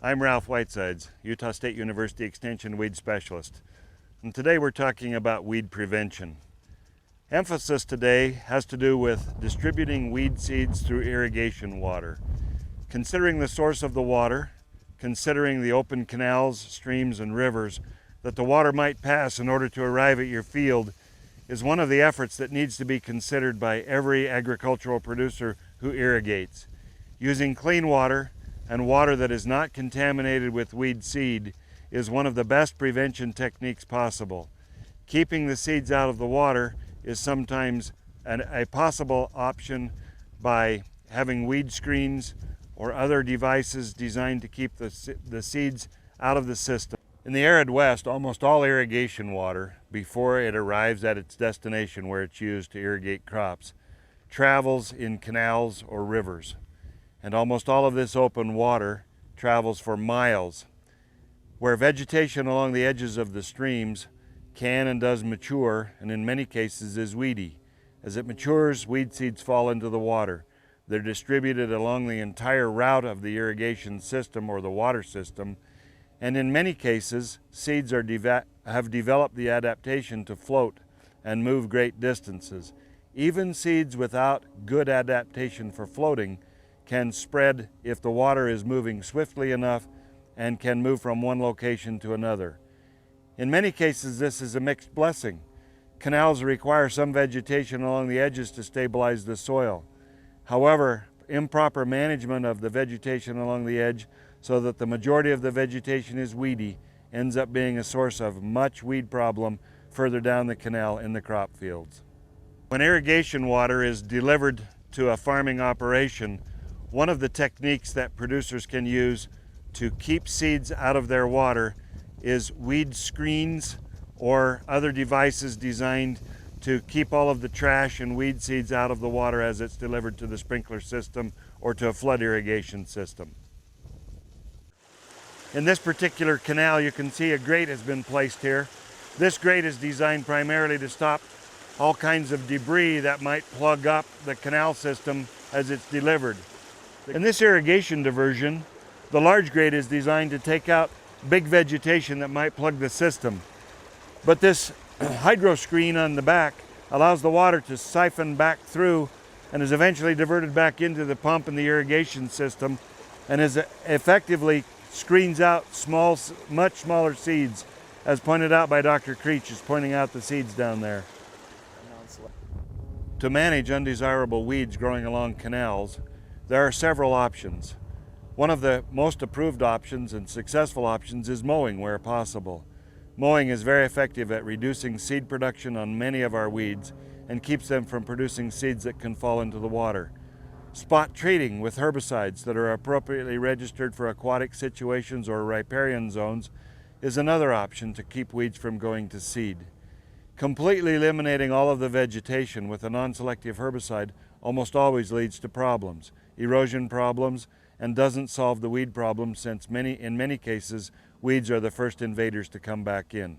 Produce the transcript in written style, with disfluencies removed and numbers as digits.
I'm Ralph Whitesides, Utah State University Extension Weed Specialist, and today we're talking about weed prevention. Emphasis today has to do with distributing weed seeds through irrigation water. Considering the source of the water, considering the open canals, streams, and rivers that the water might pass in order to arrive at your field is one of the efforts that needs to be considered by every agricultural producer who irrigates. Using clean water and water that is not contaminated with weed seed is one of the best prevention techniques possible. Keeping the seeds out of the water is sometimes a possible option by having weed screens or other devices designed to keep the seeds out of the system. In the arid West, almost all irrigation water, before it arrives at its destination where it's used to irrigate crops, travels in canals or rivers. And almost all of this open water travels for miles, where vegetation along the edges of the streams can and does mature, and in many cases is weedy. As it matures, weed seeds fall into the water. They're distributed along the entire route of the irrigation system or the water system, and in many cases, seeds have developed the adaptation to float and move great distances. Even seeds without good adaptation for floating can spread if the water is moving swiftly enough and can move from one location to another. In many cases, this is a mixed blessing. Canals require some vegetation along the edges to stabilize the soil. However, improper management of the vegetation along the edge so that the majority of the vegetation is weedy ends up being a source of much weed problem further down the canal in the crop fields. When irrigation water is delivered to a farming operation, one of the techniques that producers can use to keep seeds out of their water is weed screens or other devices designed to keep all of the trash and weed seeds out of the water as it's delivered to the sprinkler system or to a flood irrigation system. In this particular canal, you can see a grate has been placed here. This grate is designed primarily to stop all kinds of debris that might plug up the canal system as it's delivered. In this irrigation diversion, the large grate is designed to take out big vegetation that might plug the system. But this hydro screen on the back allows the water to siphon back through and is eventually diverted back into the pump and the irrigation system, and is effectively screens out much smaller seeds, as pointed out by Dr. Creech, is pointing out the seeds down there. To manage undesirable weeds growing along canals, there are several options. One of the most approved options and successful options is mowing where possible. Mowing is very effective at reducing seed production on many of our weeds and keeps them from producing seeds that can fall into the water. Spot treating with herbicides that are appropriately registered for aquatic situations or riparian zones is another option to keep weeds from going to seed. Completely eliminating all of the vegetation with a non-selective herbicide almost always leads to problems, erosion problems, and doesn't solve the weed problem, since in many cases, weeds are the first invaders to come back in.